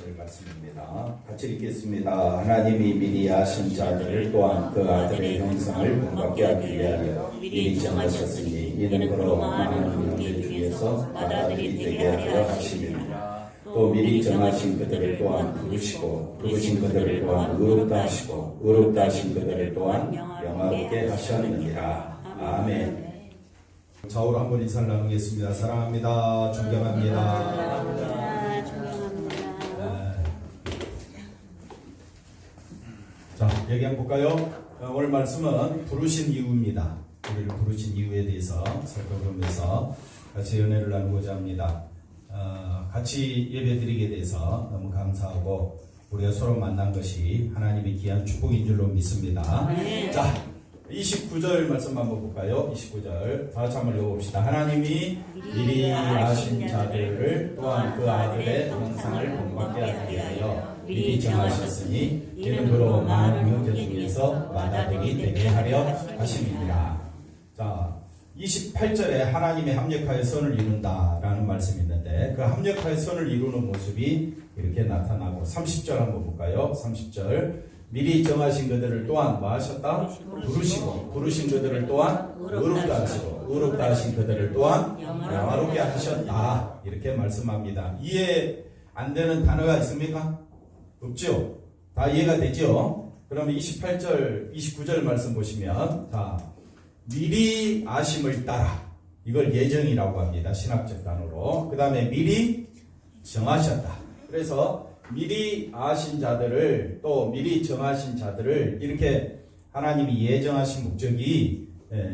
하실 말씀입니다. 같이 읽겠습니다. 하나님이 미리 아신 자들을 또한 그 아들의 형상을 본받게 하기 위하여 미리 정하셨으니 이는 그로 많은 형제 중에서 맏아들이 되게 하려 하심이라. 또 미리 정하신 그들을 또한 부르시고 부르신 그들을 또한 의롭다 하시고 의롭다 하신 그들을 또한 영화롭게 하셨느니라. 아멘. 좌우로 한번 인사를 나누겠습니다. 사랑합니다. 존경합니다. 자, 얘기 한번 볼까요? 오늘 말씀은 부르신 이유입니다. 우리를 부르신 이유에 대해서 살펴보면서 같이 연애를 나누고자 합니다. 같이 예배드리게 돼서 너무 감사하고 우리가 서로 만난 것이 하나님의 귀한 축복인 줄로 믿습니다. 자, 29절 말씀 한번 볼까요? 29절 다 같이 한번 읽어봅시다. 하나님이 미리 아신 자들을 또한 그 아들의 형상을 본받게 하기 위하여 미리 정하셨으니 이는 그로 많은 형제 중에서 맏아들이 되게 하려 하심이니라. 자, 28절에 하나님의 합력하여 선을 이룬다라는 말씀이 있는데 그 합력하여 선을 이루는 모습이 이렇게 나타나고 30절 한번 볼까요? 30절 미리 정하신 그들을 또한 뭐 하셨다? 부르시고 부르신 그들을 또한 의롭다 하시고 의롭다 하신 그들을 또한 영화롭게 하셨다. 이렇게 말씀합니다. 이해 안 되는 단어가 있습니까? 없죠? 다 이해가 되죠? 그러면 28절, 29절 말씀 보시면 자, 미리 아심을 따라 이걸 예정이라고 합니다. 신학적 단어로. 그 다음에 미리 정하셨다. 그래서 미리 아신 자들을 또 미리 정하신 자들을 이렇게 하나님이 예정하신 목적이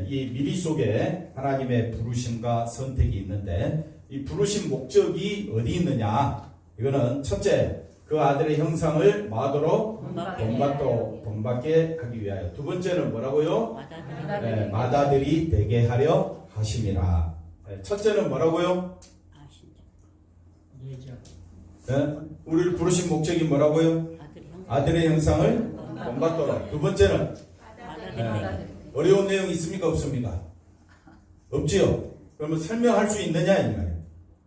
이 미리 속에 하나님의 부르심과 선택이 있는데 이 부르신 목적이 어디 있느냐? 이거는 첫째 그 아들의 형상을 마도록 본받게 하기 위하여. 두 번째는 뭐라고요? 맏아들이 되게 하려 하심이라. 첫째는 뭐라고요? 우리를 부르신 목적이 뭐라고요? 아들의 형상을 본받도록. 두 번째는 어려운 내용이 있습니까? 없습니까? 없지요? 그러면 설명할 수 있느냐? 이 말이에요.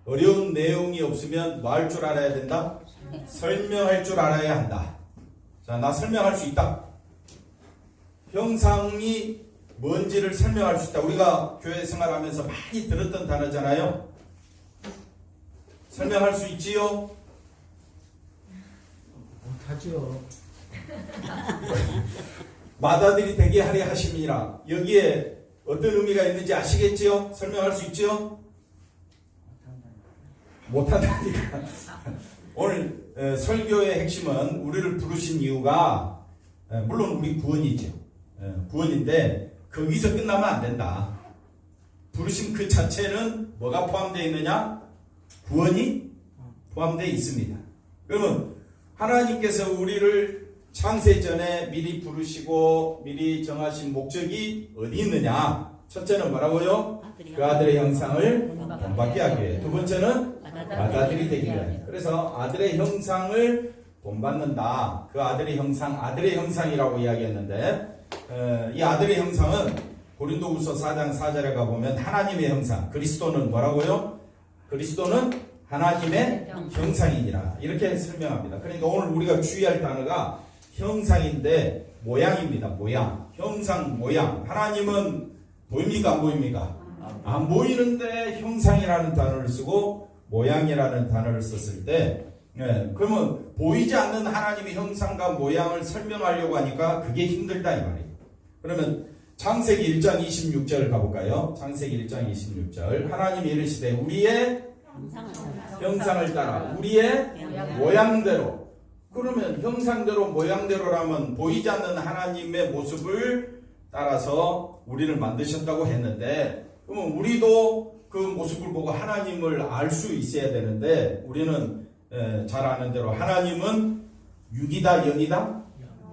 어려운 내용이 없으면 뭐 할 줄 알아야 된다? 설명할 줄 알아야 한다. 자, 나 설명할 수 있다. 형상이 뭔지를 설명할 수 있다. 우리가 교회 생활하면서 많이 들었던 단어잖아요. 설명할 수 있지요? 못하죠. 맏아들이 되게 하려 하심이라. 여기에 어떤 의미가 있는지 아시겠지요? 설명할 수 있지요? 못한다니까. 오늘 설교의 핵심은 우리를 부르신 이유가 물론 우리 구원이죠. 구원인데 거기서 끝나면 안 된다. 부르심 그 자체는 뭐가 포함되어 있느냐? 구원이 포함되어 있습니다. 그러면 하나님께서 우리를 창세전에 미리 부르시고 미리 정하신 목적이 어디 있느냐? 첫째는 뭐라고요? 그 아들의 형상을 본받게 하기 위해. 두 번째는 맏아들이 되기 위해. 그래서 아들의 형상을 본받는다. 그 아들의 형상이라고 이야기했는데 이 아들의 형상은 고린도후서 4장 4절에 가보면 하나님의 형상, 그리스도는 뭐라고요? 그리스도는 하나님의 형상이니라. 이렇게 설명합니다. 그러니까 오늘 우리가 주의할 단어가 형상인데 모양입니다. 모양. 형상, 모양. 하나님은 보입니까? 안 보입니까? 안 보이는데 형상이라는 단어를 쓰고 모양이라는 단어를 썼을 때 그러면 보이지 않는 하나님의 형상과 모양을 설명하려고 하니까 그게 힘들다 이 말이에요. 그러면 창세기 1장 26절 가볼까요? 창세기 1장 26절 하나님이 이르시되 우리의 형상을 따라 우리의 모양대로. 그러면 형상대로 모양대로라면 보이지 않는 하나님의 모습을 따라서 우리를 만드셨다고 했는데 그러면 우리도 그 모습을 보고 하나님을 알 수 있어야 되는데 우리는 잘 아는 대로 하나님은 육이다 영이다?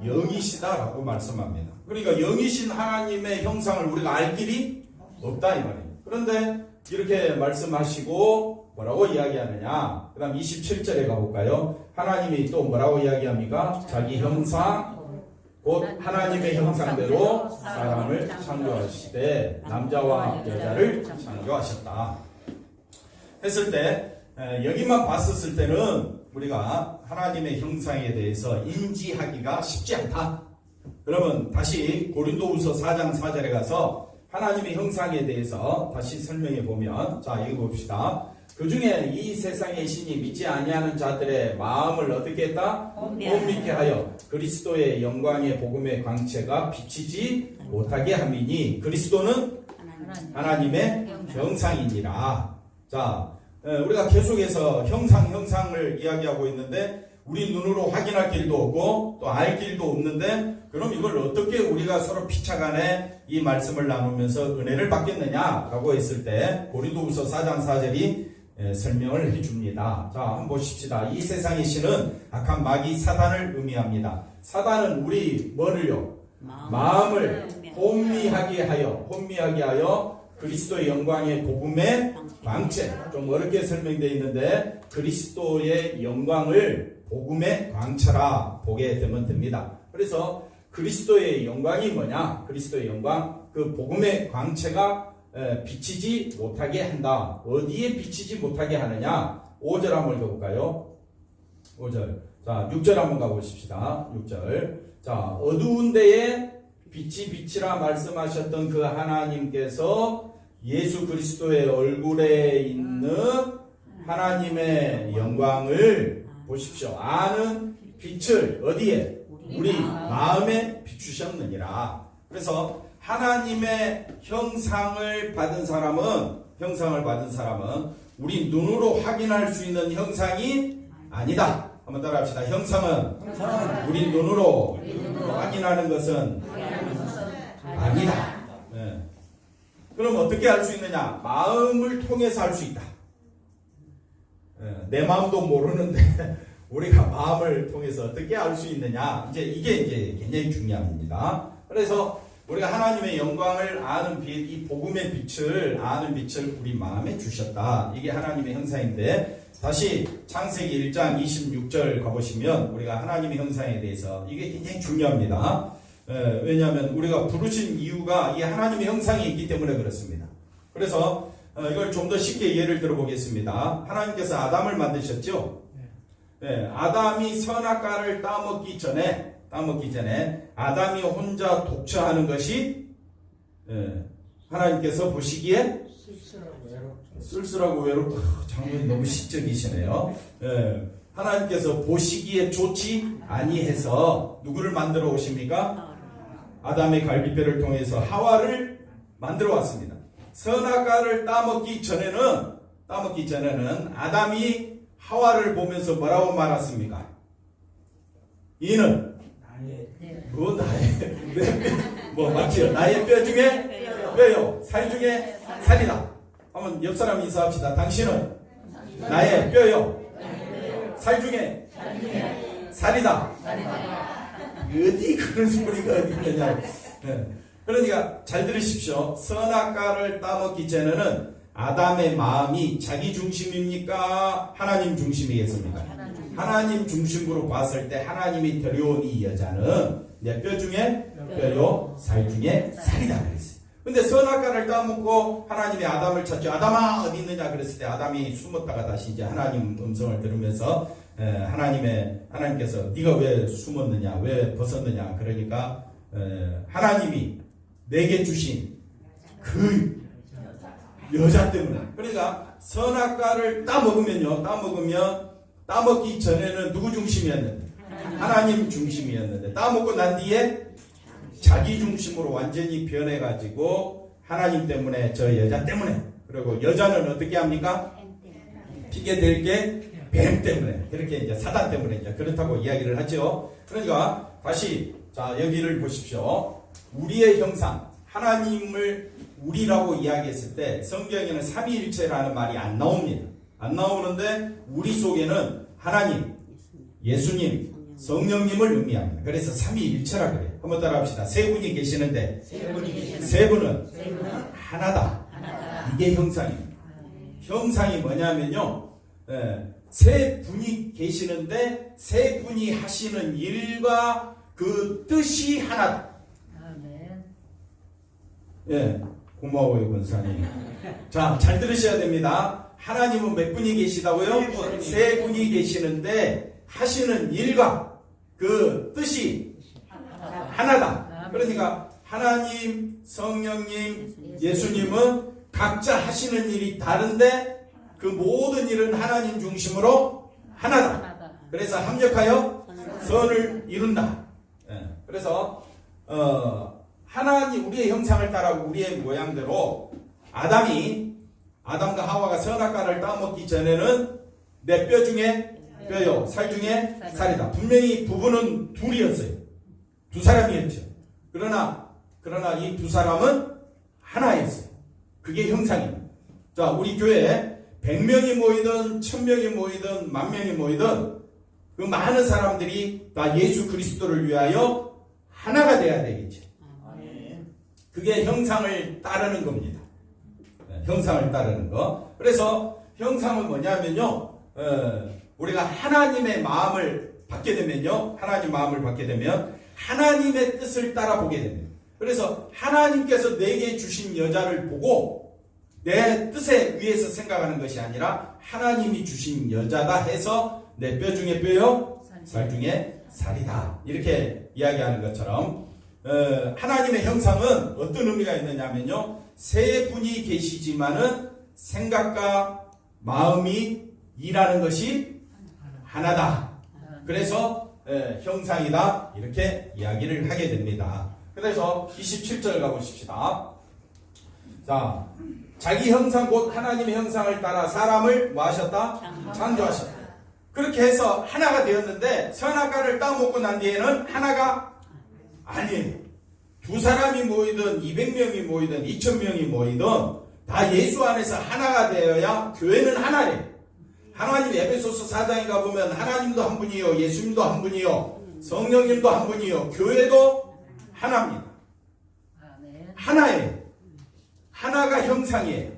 영이시다라고 말씀합니다. 그러니까 영이신 하나님의 형상을 우리가 알 길이 없다 이 말이에요. 그런데 이렇게 말씀하시고 뭐라고 이야기하느냐? 그 다음 27절에 가볼까요? 하나님이 또 뭐라고 이야기합니까? 자기 형상 곧 하나님의 형상대로 사람을 창조하시되 남자와 여자를 창조하셨다 했을 때 여기만 봤었을 때는 우리가 하나님의 형상에 대해서 인지하기가 쉽지 않다. 그러면 다시 고린도후서 4장 4절에 가서 하나님의 형상에 대해서 다시 설명해 보면, 자, 이거 봅시다. 그 중에 이 세상의 신이 믿지 아니하는 자들의 마음을 어떻게 했다? 혼미케 하여 그리스도의 영광의 복음의 광채가 비치지 못하게 함이니 그리스도는 하나님의 형상이니라. 자, 우리가 계속해서 형상을 이야기하고 있는데 우리 눈으로 확인할 길도 없고 또 알 길도 없는데, 그럼 이걸 어떻게 우리가 서로 피차간에 이 말씀을 나누면서 은혜를 받겠느냐라고 했을 때 고린도후서 4장 4절이 설명을 해줍니다. 자, 한번 보십시다. 이 세상의 신은 악한 마귀 사단을 의미합니다. 사단은 우리 뭐를요? 마음을 혼미하게 하여 그리스도의 영광의 복음의 광채, 좀 어렵게 설명되어 있는데 그리스도의 영광을 복음의 광채라 보게 되면 됩니다. 그래서 그리스도의 영광이 뭐냐? 그리스도의 영광, 그 복음의 광채가 비치지 못하게 한다. 어디에 비치지 못하게 하느냐? 5절 한번 읽어볼까요? 5절. 자, 6절 한번 가보십시다. 6절. 자, 어두운 데에 빛이 빛이라 말씀하셨던 그 하나님께서 예수 그리스도의 얼굴에 있는 하나님의 영광을 보십시오. 아는 빛을 어디에? 우리 마음에 비추셨느니라. 그래서 하나님의 형상을 받은 사람은 우리 눈으로 확인할 수 있는 형상이 아니다. 한번 따라합시다. 형상은 우리 눈으로 확인하는 것은 아니다. 네. 그럼 어떻게 할 수 있느냐? 마음을 통해서 할 수 있다. 내 마음도 모르는데 우리가 마음을 통해서 어떻게 알 수 있느냐? 이게 굉장히 중요합니다. 그래서 우리가 하나님의 영광을 아는 빛, 이 복음의 빛을 아는 빛을 우리 마음에 주셨다. 이게 하나님의 형상인데, 다시 창세기 1장 26절 가보시면 우리가 하나님의 형상에 대해서 이게 굉장히 중요합니다. 왜냐하면 우리가 부르신 이유가 이 하나님의 형상이 있기 때문에 그렇습니다. 그래서 이걸 좀 더 쉽게 예를 들어보겠습니다. 하나님께서 아담을 만드셨죠. 아담이 선악과를 따먹기 전에 아담이 혼자 독처하는 것이 하나님께서 보시기에 쓸쓸하고 외롭고, 장면이 너무 시적이시네요. 하나님께서 보시기에 좋지 아니해서 누구를 만들어 오십니까? 아담의 갈비뼈를 통해서 하와를 만들어 왔습니다. 선악과를 따먹기 전에는 아담이 하와를 보면서 뭐라고 말했습니까? 이는 맞지요? 나의 뼈 중에 뼈요, 살 중에 살이다. 한번 옆 사람 인사합시다. 당신은 나의 뼈요, 살 중에 살이다. 어디 그런 소리가 어디 있느냐. 그러니까 잘 들으십시오. 선악과를 따먹기 전에는 아담의 마음이 자기 중심입니까? 하나님 중심이겠습니까? 하나님 중심으로 봤을 때 하나님이 데려온 이 여자는 내 뼈 중에 뼈요, 살 중에 살이다 그랬어요. 근데 선악과를 따먹고 하나님이 아담을 찾죠. 아담아 어디 있느냐 그랬을 때 아담이 숨었다가 다시 이제 하나님 음성을 들으면서 하나님께서 네가 왜 숨었느냐, 왜 벗었느냐. 그러니까 하나님이 내게 주신 그 여자 때문에. 그러니까 선악과를 따먹기 전에는 누구 중심이었는데? 하나님 중심이었는데, 따먹고 난 뒤에 자기 중심으로 완전히 변해가지고 하나님 때문에, 저 여자 때문에, 그리고 여자는 어떻게 합니까? 피게 될 게 뱀 때문에, 그렇게 이제 사단 때문에 이제 그렇다고 이야기를 하죠. 그러니까 다시 자 여기를 보십시오. 우리의 형상, 하나님을 우리라고 이야기했을 때 성경에는 삼위일체라는 말이 안 나옵니다. 안 나오는데 우리 속에는 하나님, 예수님, 성령님을 의미합니다. 그래서 삼위일체라 그래요. 한번 따라합시다. 세 분이 계시는데 세 분은 하나다. 이게 형상입니다. 형상이 뭐냐면요, 세 분이 계시는데 세 분이 하시는 일과 그 뜻이 하나다. 고마워요, 권사님. 자, 잘 들으셔야 됩니다. 하나님은 몇 분이 계시다고요? 세 분이 계시는데 하시는 일과 그 뜻이 하나다. 그러니까 하나님, 성령님, 예수님은 각자 하시는 일이 다른데 그 모든 일은 하나님 중심으로 하나다. 그래서 합력하여 선을 이룬다. 그래서 하나님 우리의 형상을 따라 우리의 모양대로 아담과 하와가 선악과를 따먹기 전에는 내 뼈 중에 뼈요, 살 중에 살이다. 분명히 부부는 둘이었어요. 두 사람이었죠. 그러나 이 두 사람은 하나였어요. 그게 형상입니다. 자, 우리 교회에 100명이 모이든 1000명이 모이든 10,000명이 모이든 그 많은 사람들이 다 예수 그리스도를 위하여 하나가 돼야 되겠죠. 그게 형상을 따르는 겁니다. 형상을 따르는 거. 그래서 형상은 뭐냐면요, 우리가 하나님의 마음을 받게 되면요, 하나님의 뜻을 따라 보게 됩니다. 그래서 하나님께서 내게 주신 여자를 보고 내 뜻에 의해서 생각하는 것이 아니라 하나님이 주신 여자다 해서 내 뼈 중에 뼈요, 살 중에 살이다. 이렇게 이야기하는 것처럼 하나님의 형상은 어떤 의미가 있느냐면요, 세 분이 계시지만은 생각과 마음이 일하는 것이 하나다. 그래서 형상이다. 이렇게 이야기를 하게 됩니다. 그래서 27절 가보십시다. 자, 자기 형상 곧 하나님의 형상을 따라 사람을 뭐 하셨다? 창조하셨다. 그렇게 해서 하나가 되었는데 선악과를 따먹고 난 뒤에는 하나가 아니에요. 두 사람이 모이든 200명이 모이든 2000명이 모이든 다 예수 안에서 하나가 되어야 교회는 하나래요. 하나님 에베소서 4장에 가보면 하나님도 한 분이요, 예수님도 한 분이요, 성령님도 한 분이요, 교회도 하나입니다. 하나예요. 하나가 형상이에요.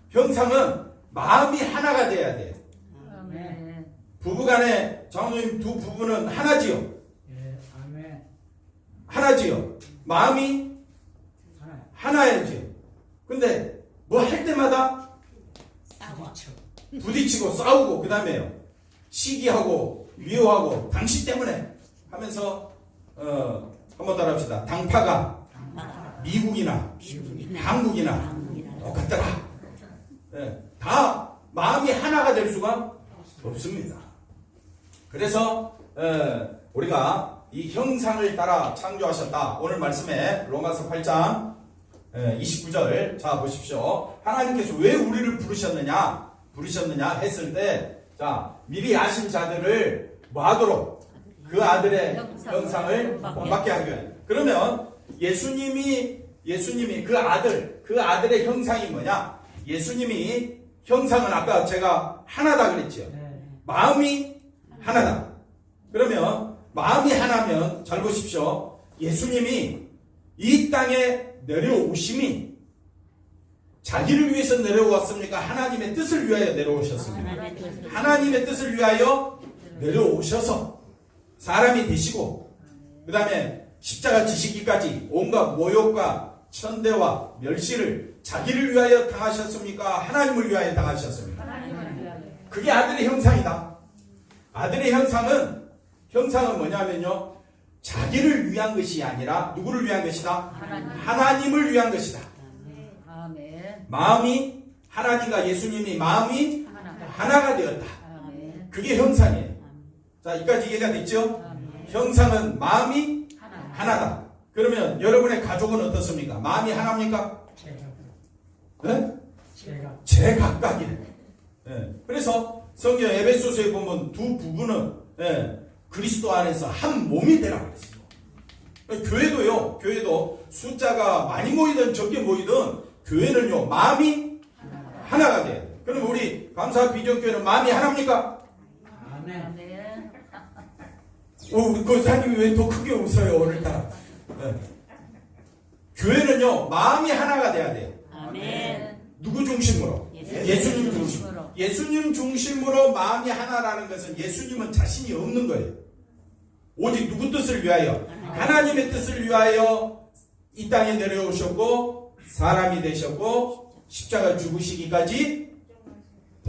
형상은 마음이 하나가 돼야 돼요. 부부간에 장로님 두 부부는 하나지요. 하나지요. 마음이 하나야지요. 근데 뭐 할 때마다 부딪히고 싸우고 그 다음에요, 시기하고 미워하고 당신 때문에 하면서 한번 따라합시다. 당파가 미국이나 한국이나 똑같더라. 다 마음이 하나가 될 수가 없습니다. 그래서 우리가 이 형상을 따라 창조하셨다. 오늘 말씀에 로마서 8장 29절 자 보십시오. 하나님께서 왜 우리를 부르셨느냐 했을 때, 자, 미리 아신 자들을 뭐 하도록? 그 아들의 형상을 본받게 하기 위해. 그러면 예수님이 그 아들의 형상이 뭐냐? 예수님이 형상은 아까 제가 하나다 그랬죠. 마음이 하나다. 그러면 마음이 하나면 잘 보십시오. 예수님이 이 땅에 내려오심이 자기를 위해서 내려왔습니까? 하나님의 뜻을 위하여 내려오셨습니까? 하나님의 뜻을 위하여 내려오셔서 사람이 되시고 그 다음에 십자가 지시기까지 온갖 모욕과 천대와 멸시를 자기를 위하여 당하셨습니까? 하나님을 위하여 당하셨습니까? 그게 아들의 형상이다. 아들의 형상은 뭐냐면요, 자기를 위한 것이 아니라 누구를 위한 것이다? 하나님을 위한 것이다. 마음이 하나님과 예수님이 마음이 하나가 되었다. 그게 형상이에요. 자, 여기까지 이해가 됐죠? 형상은 마음이 하나다. 그러면 여러분의 가족은 어떻습니까? 마음이 하나입니까? 네? 제각각이네. 네. 그래서 성경 에베소서에 보면 두 부부는 그리스도 안에서 한 몸이 되라고 그랬어요. 교회도 숫자가 많이 모이든 적게 모이든 교회는요, 마음이 하나가 돼요. 그럼 우리 감사 비전교회는 마음이 하나입니까? 우리 권사님이 왜 더 크게 웃어요, 오늘따라? 교회는요, 마음이 하나가 돼야 돼요. 누구 중심으로? 예수님 중심으로. 예수님 중심으로 마음이 하나라는 것은 예수님은 자신이 없는 거예요. 오직 누구 뜻을 위하여? 하나님의 뜻을 위하여 이 땅에 내려오셨고 사람이 되셨고 십자가 죽으시기까지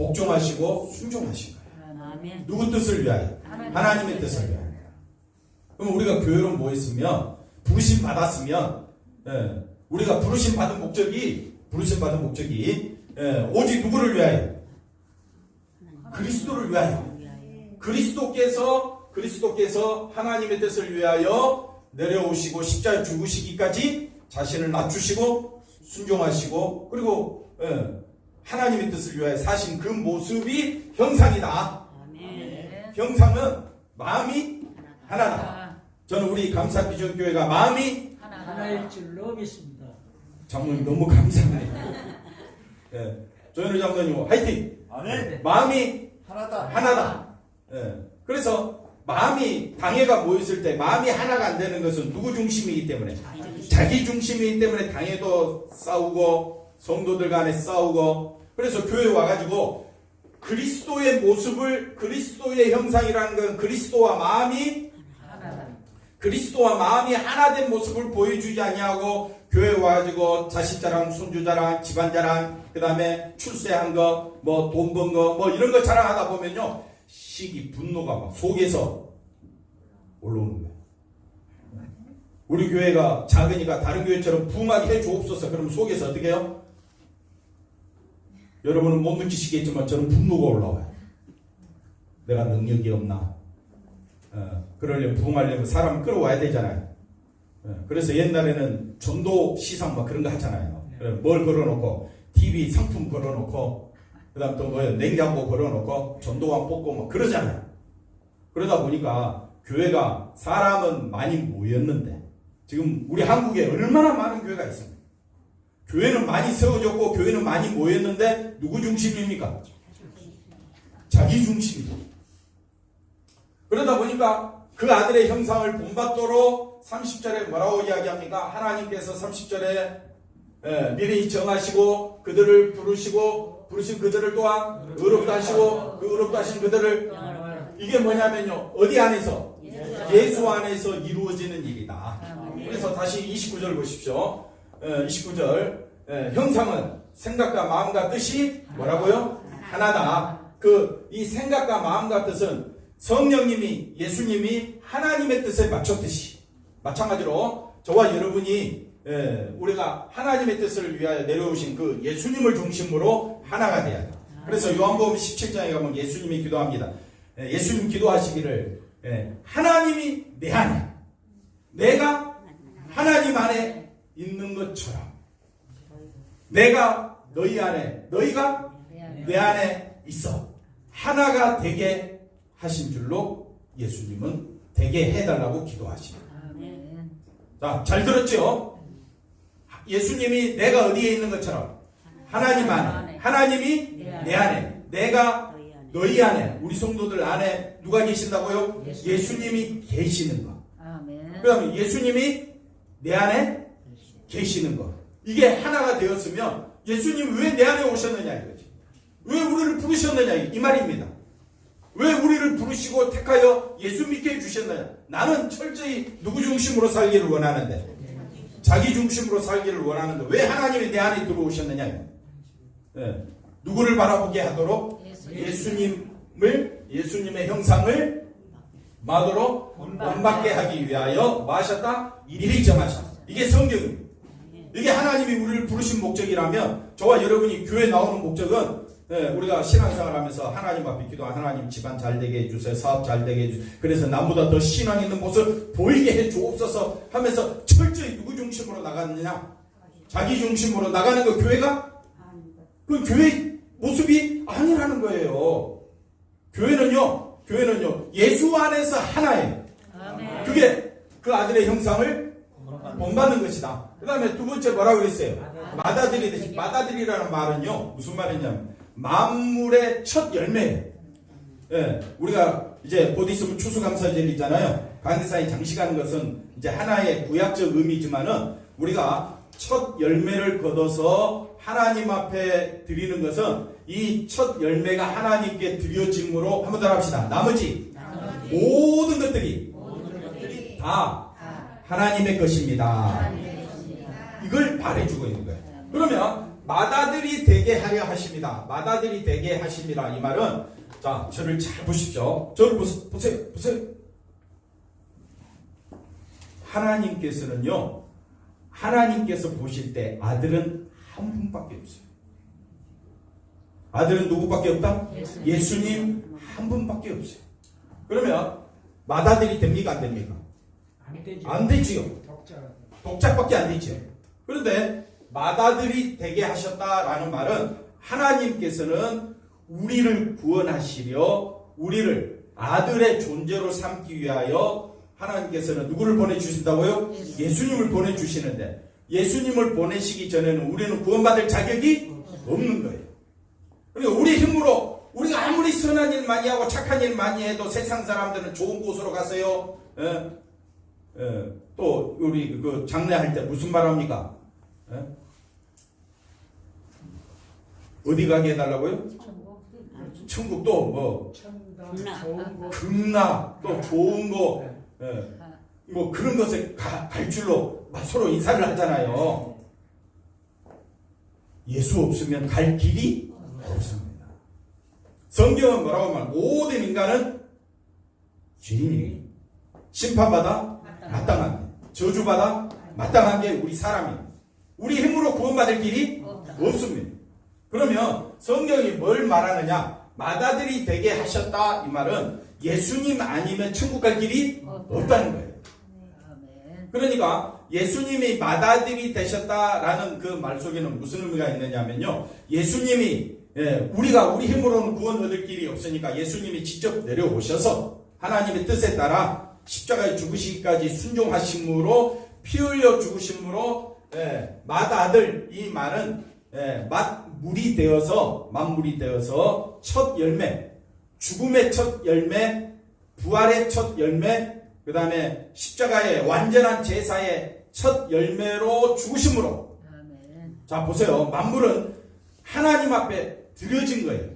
복종하시고 순종하신 거예요. 아멘. 누구 뜻을 위하여? 하나님의 뜻을 위하여. 그럼 우리가 교회로 모였으면 부르심 받았으면 우리가 부르심 받은 목적이 오직 누구를 위하여? 그리스도를 위하여. 그리스도께서 하나님의 뜻을 위하여 내려오시고 십자가에 죽으시기까지 자신을 낮추시고 순종하시고 그리고 하나님의 뜻을 위하여 사신 그 모습이 형상이다. 아멘. 형상은 마음이 하나다. 저는 우리 감사비전교회가 마음이 하나일 줄로 믿습니다. 장로님 너무 감사합니다. 조현우 장로님 화이팅! 아멘. 마음이 하나다. 하나다. 그래서 마음이 당회가 모였을 때 마음이 하나가 안 되는 것은 누구 중심이기 때문에 자기 중심이기 때문에 당회도 싸우고 성도들 간에 싸우고 그래서 교회 와가지고 그리스도의 모습을 그리스도의 형상이라는 건 그리스도와 마음이 하나 된 모습을 보여주지 아니하고 교회 와가지고 자식 자랑, 손주 자랑, 집안 자랑, 그 다음에 출세한 거, 뭐 돈 번 거, 뭐 이런 거 자랑하다 보면요 시기, 분노가 막 속에서 올라오는 거예요. 우리 교회가 작으니까 다른 교회처럼 부흥하게 해주옵소서. 그럼 속에서 어떻게 해요? 여러분은 못 느끼시겠지만 저는 분노가 올라와요. 내가 능력이 없나? 그러려면 부흥하려면 사람 끌어와야 되잖아요. 그래서 옛날에는 전도 시상 막 그런 거 하잖아요. 뭘 걸어놓고 TV 상품 걸어놓고 그 다음 또 뭐예요? 냉장고 걸어놓고 전도왕 뽑고 막 그러잖아요. 그러다 보니까 교회가 사람은 많이 모였는데 지금 우리 한국에 얼마나 많은 교회가 있습니까? 교회는 많이 세워졌고 교회는 많이 모였는데 누구 중심입니까? 자기 중심이다. 그러다 보니까 그 아들의 형상을 본받도록 30절에 뭐라고 이야기합니까? 하나님께서 30절에 미리 정하시고 그들을 부르신 그들을 또한 의롭다 하시고 그 의롭다 하신 그들을 이게 뭐냐면요 어디 안에서? 예수 안에서 이루어지는 일이다. 그래서 다시 29절 보십시오. 29절 형상은 생각과 마음과 뜻이 뭐라고요? 하나다. 이 생각과 마음과 뜻은 성령님이 예수님이 하나님의 뜻에 맞췄듯이 마찬가지로 저와 여러분이 우리가 하나님의 뜻을 위하여 내려오신 그 예수님을 중심으로 하나가 돼야 돼요. 그래서 요한복음 17장에 가면 예수님이 기도합니다. 예수님 기도하시기를 하나님이 내 안에 내가 하나님 안에 있는 것처럼 내가 너희 안에 너희가 내 안에 있어 하나가 되게 하신 줄로 예수님은 되게 해달라고 기도하십니다. 자, 잘 들었죠? 예수님이 내가 어디에 있는 것처럼 하나님 안에 하나님이 내 안에 내가 너희 안에 우리 성도들 안에 누가 계신다고요? 예수님이 계시는 거. 그 다음에 예수님이 내 안에 계시는 거. 이게 하나가 되었으면 예수님이 왜 내 안에 오셨느냐 이거지. 왜 우리를 부르셨느냐 이 말입니다. 왜 우리를 부르시고 택하여 예수 믿게 해주셨느냐. 나는 철저히 누구 중심으로 살기를 원하는데 자기 중심으로 살기를 원하는데 왜 하나님이 내 안에 들어오셨느냐. 누구를 바라보게 하도록 예수님의 형상을 마도록 본받게 하기 위하여 뭐 하셨다? 이리 정하셨다. 이게 성경입니다. 이게 하나님이 우리를 부르신 목적이라면 저와 여러분이 교회 나오는 목적은 우리가 신앙생활 하면서 하나님 앞에 기도하는 하나님 집안 잘 되게 해주세요. 사업 잘 되게 해주세요. 그래서 나보다 더 신앙 있는 모습 보이게 해주옵소서 하면서 철저히 누구 중심으로 나가느냐? 자기 중심으로 나가는 그 교회가 그 교회 모습이 아니라는 거예요. 교회는요 예수 안에서 하나예요. 그게 그 아들의 형상을 본받는 것이다. 그 다음에 두 번째 뭐라고 그랬어요? 맏아들이 맏아들이라는 말은요 무슨 말이냐면 만물의 첫 열매예요. 우리가 이제 곧 있으면 추수감사절이잖아요. 강대상이 장식하는 것은 이제 하나의 구약적 의미지만은 우리가 첫 열매를 거둬서 하나님 앞에 드리는 것은 이 첫 열매가 하나님께 드려짐으로 한번 더 합시다. 나머지 모든 것들이 다 하나님의 것입니다. 이걸 말해주고 있는 거예요. 그러면 마다들이 되게 하려 하십니다. 마다들이 되게 하십니다. 이 말은, 자, 저를 잘 보십시오. 저를 보세요. 하나님께서는요, 하나님께서 보실 때 아들은 한 분밖에 없어요. 아들은 누구밖에 없다? 예수님 한 분밖에 없어요. 그러면 마다들이 됩니까? 안 됩니까? 안 되죠. 안 되지요. 독자가. 독자밖에 안 되지요. 그런데 마다들이 되게 하셨다라는 말은 하나님께서는 우리를 구원하시려 우리를 아들의 존재로 삼기 위하여 하나님께서는 누구를 보내주신다고요? 예수님을 보내주시는데 예수님을 보내시기 전에는 우리는 구원받을 자격이 없는 거예요. 그러니까 우리 힘으로 우리가 아무리 선한 일 많이 하고 착한 일 많이 해도 세상 사람들은 좋은 곳으로 가세요. 또 우리 그 장례할 때 무슨 말 합니까? 어디 가게 해달라고요? 천국 또 뭐 좋은 거. 극락 또 좋은 거 뭐 그런 것에 갈 줄로 서로 인사를 하잖아요. 예수 없으면 갈 길이 없습니다. 성경은 뭐라고 말하면 모든 인간은 죄인이 심판받아 마땅한 저주받아 마땅한 게 우리 사람입니다. 우리 힘으로 구원받을 길이 없습니다. 그러면 성경이 뭘 말하느냐? 마다들이 되게 하셨다 이 말은 예수님 아니면 천국 갈 길이 없다는 거예요. 그러니까 예수님이 마다들이 되셨다라는 그 말 속에는 무슨 의미가 있느냐면요. 예수님이 우리가 우리 힘으로는 구원 얻을 길이 없으니까 예수님이 직접 내려오셔서 하나님의 뜻에 따라 십자가에 죽으시기까지 순종하심으로 피 흘려 죽으심으로 마다들 이 말은 만물이 되어서 첫 열매, 죽음의 첫 열매, 부활의 첫 열매, 그 다음에 십자가의 완전한 제사의 첫 열매로 죽으심으로. 자, 보세요. 만물은 하나님 앞에 드려진 거예요.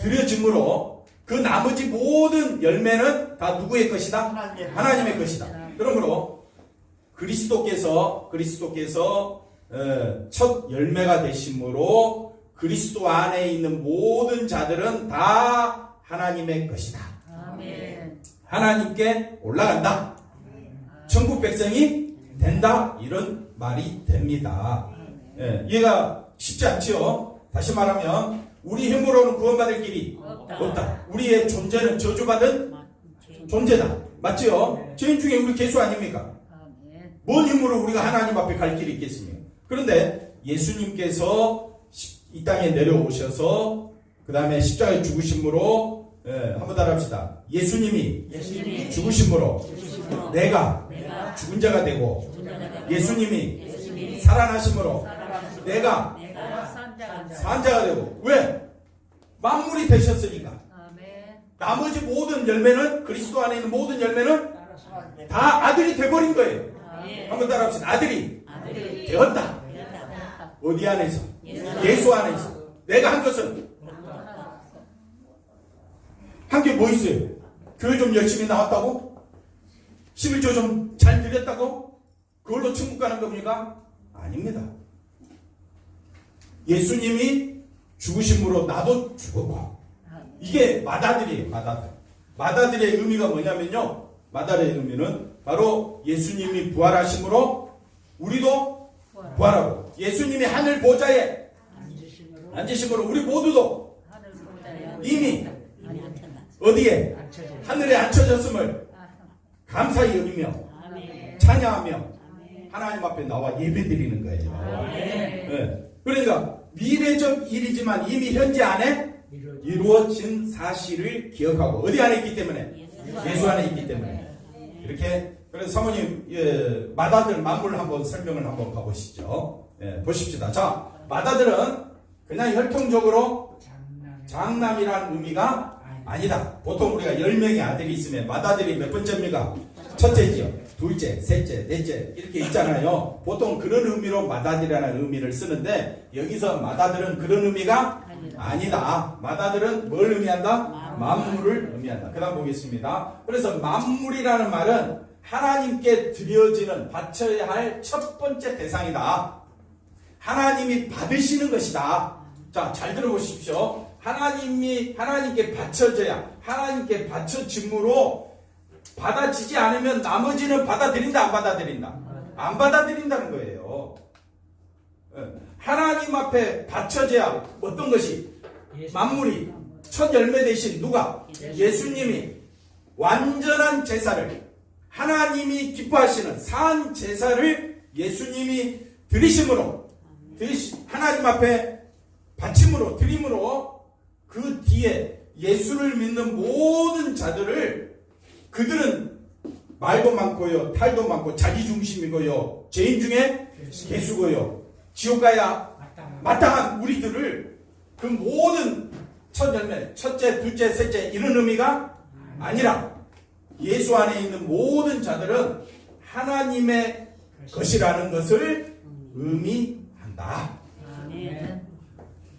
드려짐으로 그 나머지 모든 열매는 다 누구의 것이다? 하나님의 것이다. 그러므로 그리스도께서 첫 열매가 되심으로 그리스도 안에 있는 모든 자들은 다 하나님의 것이다. 하나님께 올라간다. 천국 백성이 된다. 이런 말이 됩니다. 이해가 쉽지 않지요? 다시 말하면 우리 힘으로는 구원받을 길이 없다. 우리의 존재는 저주받은 존재다. 맞지요? 죄인 중에 우리 개수 아닙니까? 뭔 힘으로 우리가 하나님 앞에 갈 길이 있겠습니까? 그런데 예수님께서 이 땅에 내려오셔서 그 다음에 십자가에 죽으심으로 한번 따라합시다. 예수님이 죽으심으로 내가 죽은 자가 되고 예수님이 살아나심으로 내가 산 자가 되고 왜? 만물이 되셨으니까. 나머지 모든 열매는 그리스도 안에 있는 모든 열매는 다 아들이 돼버린 거예요. 한번 따라합시다. 아들이 되었다. 어디 안에서? 예수 안에서. 내가 한 것은 한 게 뭐 있어요? 교회 좀 열심히 나왔다고? 11조 좀 잘 드렸다고? 그걸로 천국 가는 겁니까? 아닙니다. 예수님이 죽으심으로 나도 죽었고 이게 마다들이에요. 마다들의 의미가 뭐냐면요. 마다들의 의미는 바로 예수님이 부활하심으로 우리도 부활하고 예수님이 하늘 보좌에 앉으심으로 우리 모두도 이미 어디에? 하늘에 앉혀졌음을 감사히 여기며 찬양하며 하나님 앞에 나와 예배드리는 거예요. 그러니까 미래적 일이지만 이미 현재 안에 이루어진 사실을 기억하고 어디 안에 있기 때문에? 예수 안에 있기 때문에. 이렇게 그래서 사모님 마다들 만물 한번 설명을 한번 가보시죠. 보십시다. 자, 마다들은 그냥 혈통적으로 장남이라는 의미가 아니다. 보통 우리가 10명의 아들이 있으면 마다들이 몇 번째입니까? 첫째지요. 둘째, 셋째, 넷째 이렇게 있잖아요. 보통 그런 의미로 마다들이라는 의미를 쓰는데 여기서 마다들은 그런 의미가 아니다. 마다들은 뭘 의미한다? 만물을 의미한다. 그 다음 보겠습니다. 그래서 만물이라는 말은 하나님께 드려지는 바쳐야 할 첫 번째 대상이다. 하나님이 받으시는 것이다. 자, 잘 들어보십시오. 하나님께 바쳐져야, 하나님께 바쳐짐으로 받아지지 않으면 나머지는 받아들인다, 안 받아들인다? 안 받아들인다는 거예요. 하나님 앞에 바쳐져야 어떤 것이? 만물이 첫 열매 되신 누가? 예수님이 완전한 제사를, 하나님이 기뻐하시는 산 제사를 예수님이 드리심으로, 하나님 앞에 바침으로, 드림으로 그 뒤에 예수를 믿는 모든 자들을, 그들은 말도 많고요, 탈도 많고, 자기중심이고요, 죄인 중에 개수고요, 지옥 가야 마땅한 우리들을, 그 모든 첫 열매, 첫째, 둘째, 셋째, 이런 의미가 아니라 예수 안에 있는 모든 자들은 하나님의 것이라는 것을 의미한다.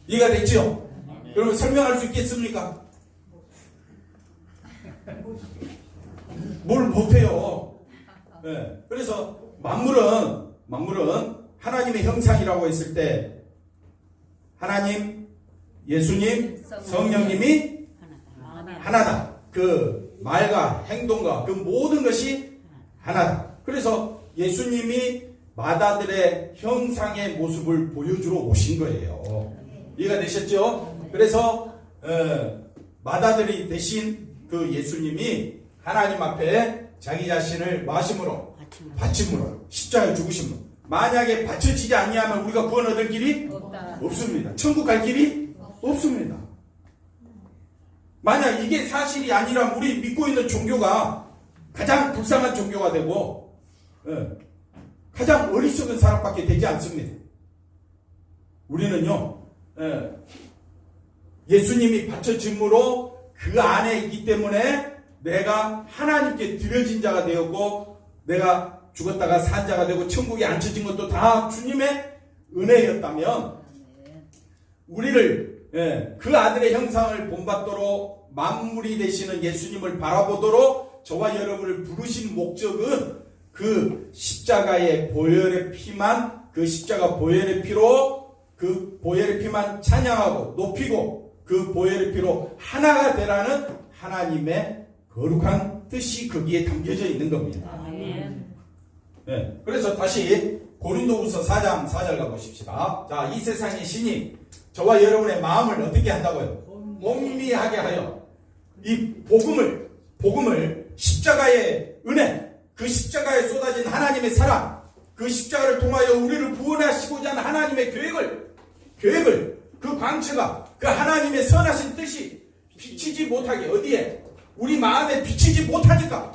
이해가 됐죠? 여러분 설명할 수 있겠습니까? 뭘 못해요. 네. 그래서 만물은 하나님의 형상이라고 했을 때 하나님, 예수님, 성령님이 하나다. 그 말과 행동과 그 모든 것이 하나다. 그래서 예수님이 마다들의 형상의 모습을 보여주러 오신 거예요. 이해가 되셨죠? 그래서 마다들이 되신 그 예수님이 하나님 앞에 자기 자신을 마심으로, 바침으로, 십자가에 죽으심으로, 만약에 바쳐지지 아니하면 우리가 구원 얻을 길이 없습니다. 천국 갈 길이 없습니다. 만약 이게 사실이 아니라 우리 믿고 있는 종교가 가장 불쌍한 종교가 되고 가장 어리석은 사람밖에 되지 않습니다. 우리는요, 예수님이 바쳐짐으로 그 안에 있기 때문에 내가 하나님께 드려진 자가 되었고, 내가 죽었다가 산 자가 되고 천국에 앉혀진 것도 다 주님의 은혜였다면, 우리를 그 아들의 형상을 본받도록 만물이 되시는 예수님을 바라보도록 저와 여러분을 부르신 목적은 그 십자가의 보혈의 피만, 그 십자가 보혈의 피로, 그 보혈의 피만 찬양하고 높이고 그 보혈의 피로 하나가 되라는 하나님의 거룩한 뜻이 거기에 담겨져 있는 겁니다. 그래서 다시 고린도후서 4장 4절 가보십시다. 자, 이 세상의 신이 저와 여러분의 마음을 어떻게 한다고요? 혼미하게 하여 이 복음을 시자가의 은혜, 그 십자가에 쏟아진 하나님의 사랑, 그 십자가를 통하여 우리를 구원하시고자 하는 하나님의 계획을 그 광채가, 그 하나님의 선하신 뜻이 비치지 못하게, 어디에? 우리 마음에 비치지 못하니까,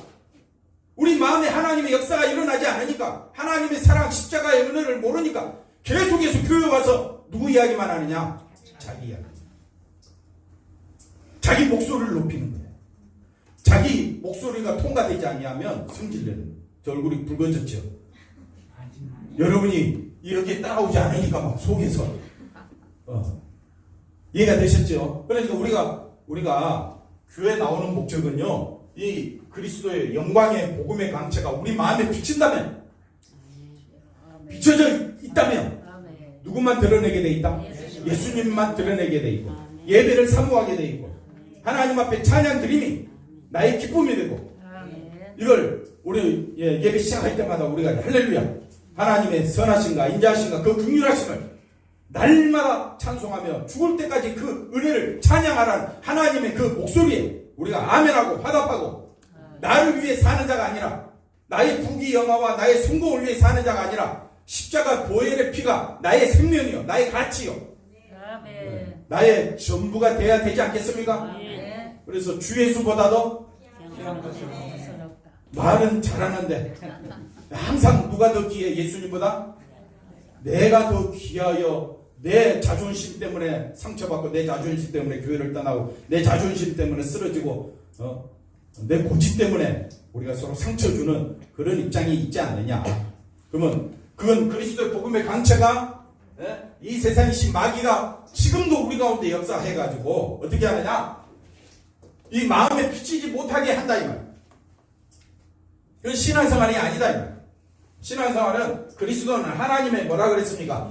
우리 마음에 하나님의 역사가 일어나지 않으니까, 하나님의 사랑, 십자가의 은혜를 모르니까 계속해서 교회 와서 누구 이야기만 하느냐? 자기 이야기. 자기 목소리를 높이는 거예요. 자기 목소리가 통과되지 아니하면 성질내는. 저 얼굴이 붉어졌죠. 여러분이 여기에 따라오지 않으니까 막 속에서 이해가 되셨죠? 그러니까 우리가 교회 나오는 목적은요, 이 그리스도의 영광의 복음의 강체가 우리 마음에 비친다면, 비춰져 있다면 누구만 드러내게 돼 있다? 예수님만 드러내게 돼 있고, 예배를 사모하게 돼 있고, 하나님 앞에 찬양 드림이 나의 기쁨이 되고, 이걸 우리 예배 시작할 때마다 우리가 할렐루야, 하나님의 선하신가 인자하신가 그 긍휼하심을 날마다 찬송하며 죽을 때까지 그 은혜를 찬양하라는 하나님의 그 목소리에 우리가 아멘하고 화답하고, 나를 위해 사는 자가 아니라, 나의 부귀 영화와 나의 성공을 위해 사는 자가 아니라, 십자가 보혈의 피가 나의 생명이요, 나의 가치요, 나의 전부가 돼야 되지 않겠습니까? 그래서 주 예수보다도 말은 잘하는데 항상 누가 더 귀해? 예수님보다? 내가 더 귀하여 내 자존심 때문에 상처받고, 내 자존심 때문에 교회를 떠나고, 내 자존심 때문에 쓰러지고, 내 고집 때문에 우리가 서로 상처 주는 그런 입장이 있지 않느냐? 그러면 그건 그리스도의 복음의 강체가 이 세상이신 마귀가 지금도 우리 가운데 역사해가지고 어떻게 하느냐? 이 마음에 비치지 못하게 한다 이 말. 그건 신앙생활이 아니다 이 말. 신앙생활은 그리스도는 하나님의 뭐라 그랬습니까?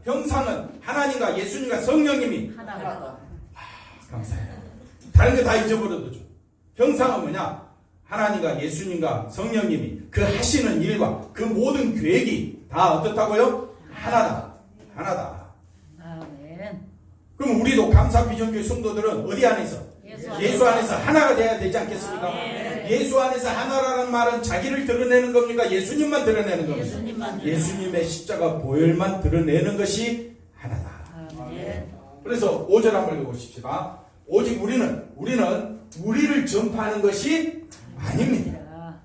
형상은 하나님과 예수님과 성령님이 하나가 감사해요. 다른 거 다 잊어버려도 죠. 형상은 뭐냐? 하나님과 예수님과 성령님이 그 하시는 일과 그 모든 계획이 다 어떻다고요? 하나다. 아멘. 그럼 우리도 감사비전교회 성도들은 어디 안에서? 예수 안에서 하나가 돼야 되지 않겠습니까? 예수 안에서 하나라는 말은 자기를 드러내는 겁니까? 예수님만 드러내는 겁니까? 예수님의 십자가 보혈만 드러내는 것이 하나다. 아멘. 그래서 5절 한번 읽어보십시다. 오직 우리는 우리를 전파하는 것이 아닙니다.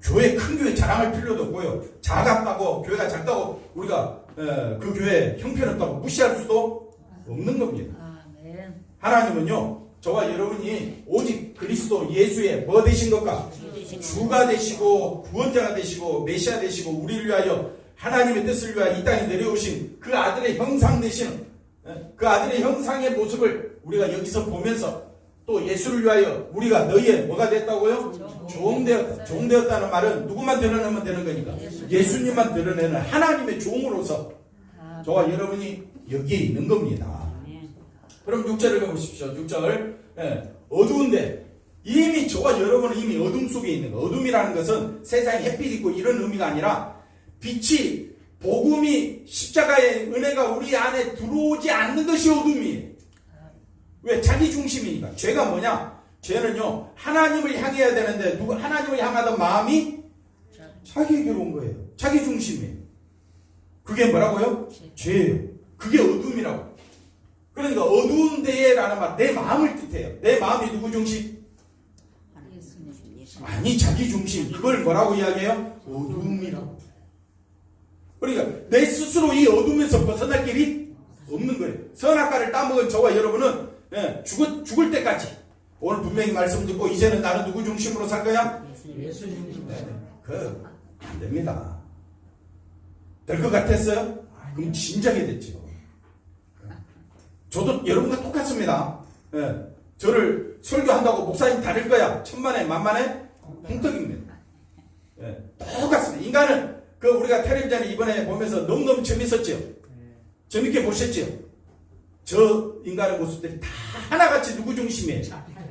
교회 큰 교회 자랑할 필요도 없고요. 작았다고 교회가 작다고 우리가 그 교회 형편없다고 무시할 수도 없는 겁니다. 아멘. 하나님은요 저와 여러분이 오직 그리스도 예수의 뭐 되신 것과 주가 되시고 구원자가 되시고 메시아 되시고 우리를 위하여 하나님의 뜻을 위하여 이 땅에 내려오신 그 아들의 형상 되시는 그 아들의 형상의 모습을 우리가 여기서 보면서 또 예수를 위하여 우리가 너희의 뭐가 됐다고요? 종되었다는 말은 누구만 드러내면 되는 거니까 예수님만 드러내는 하나님의 종으로서 저와 여러분이 여기에 있는 겁니다. 그럼 6절을 가보십시오. 6절 어두운데 이미 저와 여러분은 이미 어둠 속에 있는 거. 어둠이라는 것은 세상에 햇빛 있고 이런 의미가 아니라 빛이 복음이 십자가의 은혜가 우리 안에 들어오지 않는 것이 어둠이에요. 왜? 자기 중심이니까. 죄가 뭐냐? 죄는요 하나님을 향해야 되는데 하나님을 향하던 마음이 자기에게로 온 거예요. 자기 중심이에요. 그게 뭐라고요? 죄예요. 그게 어둠이라고. 그러니까 어두운 데에라는 말, 내 마음을 뜻해요. 내 마음이 누구 중심? 아니 자기 중심. 그걸 뭐라고 이야기해요? 어둠이라고. 그러니까 내 스스로 이 어둠에서 벗어날 길이 없는 거예요. 선악과를 따먹은 저와 여러분은 죽을 때까지 오늘 분명히 말씀 듣고 이제는 나는 누구 중심으로 살 거야? 예수 중심. 안 됩니다. 될 것 같았어요? 그럼 진작에 됐죠. 저도 여러분과 똑같습니다. 저를 설교한다고 목사님 다를 거야. 천만에 만만에 홍떡입니다. 똑같습니다. 인간은 우리가 텔레비전에 이번에 보면서 너무너무 재밌었죠. 재밌게 보셨죠. 저 인간의 모습들이 다 하나같이 누구 중심이에요?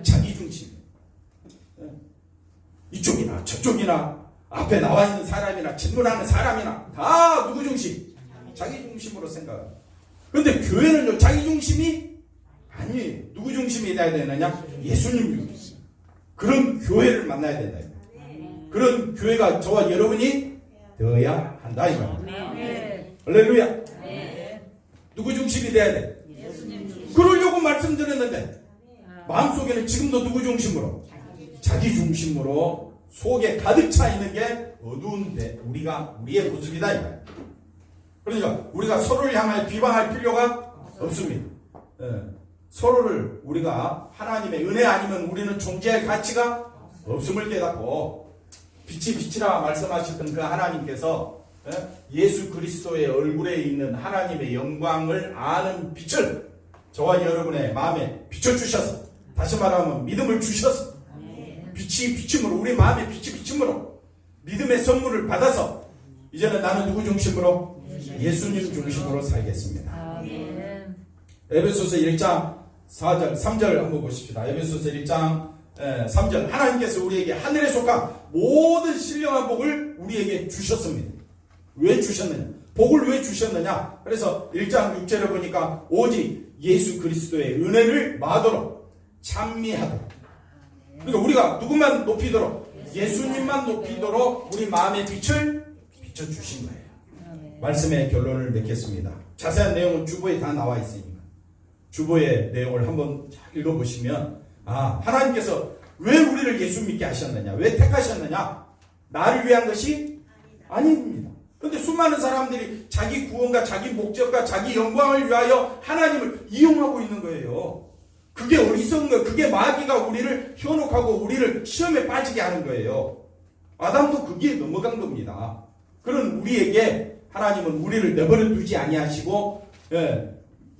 자기 중심. 이쪽이나 저쪽이나 앞에 나와 있는 사람이나 질문하는 사람이나 다 누구 중심? 자기 중심으로 생각합니다. 그런데 교회는요 자기 중심이 아니에요. 누구 중심이 돼야 되느냐? 예수님 중심. 그런 교회를 만나야 된다. 그런 교회가 저와 여러분이 되어야 한다 이 말입니다. 할렐루야. 누구 중심이 돼야 돼? 그러려고 말씀드렸는데 마음속에는 지금도 누구 중심으로? 자기 중심으로 속에 가득 차 있는 게 어두운데 우리의 모습이다 이 말이에요. 그러니까 우리가 서로를 향하여 비방할 필요가 없습니다. 서로를 우리가 하나님의 은혜 아니면 우리는 존재할 가치가 없음을 깨닫고 빛이 빛이라 말씀하셨던 그 하나님께서 예수 그리스도의 얼굴에 있는 하나님의 영광을 아는 빛을 저와 여러분의 마음에 비춰주셔서 다시 말하면 믿음을 주셔서 빛이 비춤으로 우리 마음에 빛이 비춤으로 믿음의 선물을 받아서 이제는 나는 누구 중심으로? 예수님 중심으로 살겠습니다. 에베소서 1장 4절 3절 한번 보십시다. 에베소서 1장 3절 하나님께서 우리에게 하늘에 속한 모든 신령한 복을 우리에게 주셨습니다. 왜 주셨느냐? 복을 왜 주셨느냐? 그래서 1장 6절에 보니까 오직 예수 그리스도의 은혜를 마도록 찬미하도록. 그러니까 우리가 누구만 높이도록? 예수님만 높이도록 우리 마음의 빛을 비춰주신 거예요. 말씀의 결론을 맺겠습니다. 자세한 내용은 주보에 다 나와 있으니까 주보의 내용을 한번 읽어보시면 하나님께서 왜 우리를 예수 믿게 하셨느냐? 왜 택하셨느냐? 나를 위한 것이 아닙니다. 그런데 수많은 사람들이 자기 구원과 자기 목적과 자기 영광을 위하여 하나님을 이용하고 있는 거예요. 그게 어리석은 거예요. 그게 마귀가 우리를 현혹하고 우리를 시험에 빠지게 하는 거예요. 아담도 거기에 넘어간 겁니다. 그런 우리에게 하나님은 우리를 내버려 두지 아니하시고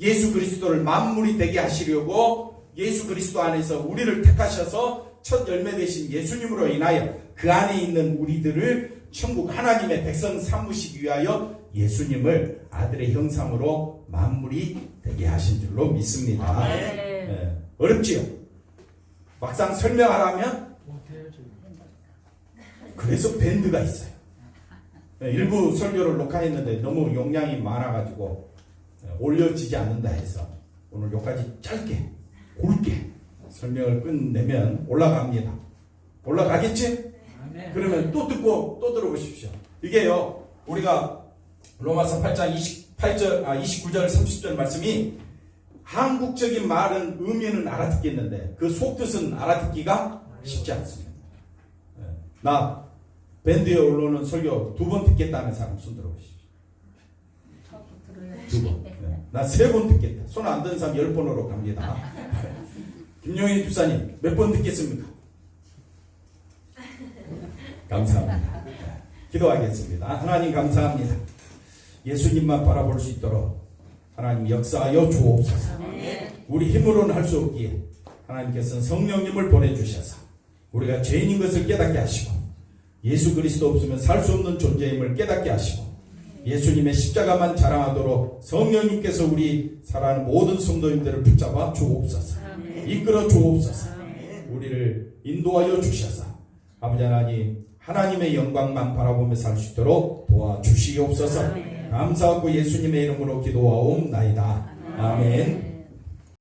예수 그리스도를 만물이 되게 하시려고 예수 그리스도 안에서 우리를 택하셔서 첫 열매 되신 예수님으로 인하여 그 안에 있는 우리들을 천국 하나님의 백성 삼으시기 위하여 예수님을 아들의 형상으로 만물이 되게 하신 줄로 믿습니다. 예, 어렵지요? 막상 설명하라면 못해요 지금. 그래서 밴드가 있어요. 예, 일부 설교를 녹화했는데 너무 용량이 많아가지고 올려지지 않는다 해서 오늘 여기까지 짧게 굵게 설명을 끝내면 올라갑니다. 올라가겠지? 아멘. 그러면 또 듣고 또 들어보십시오. 이게요, 우리가 로마서 8장 29절 30절 말씀이 한국적인 말은 의미는 알아듣겠는데 그 속뜻은 알아듣기가 쉽지 않습니다. 나 밴드에 올라오는 설교 2번 듣겠다는 사람 손 들어보십시오. 2번. 나 3번 듣겠다. 손 안 드는 사람 10번으로 갑니다. 김용희 주사님 몇 번 듣겠습니까? 감사합니다. 기도하겠습니다. 하나님 감사합니다. 예수님만 바라볼 수 있도록 하나님 역사하여 주옵소서. 우리 힘으로는 할 수 없기에 하나님께서는 성령님을 보내주셔서 우리가 죄인인 것을 깨닫게 하시고 예수 그리스도 없으면 살 수 없는 존재임을 깨닫게 하시고 예수님의 십자가만 자랑하도록 성령님께서 우리 사랑하는 모든 성도님들을 붙잡아 주옵소서. 이끌어 주옵소서. 우리를 인도하여 주셔서 아버지 하나님 하나님의 영광만 바라보며 살 수 있도록 도와주시옵소서. 감사하고 예수님의 이름으로 기도하옵나이다. 아멘.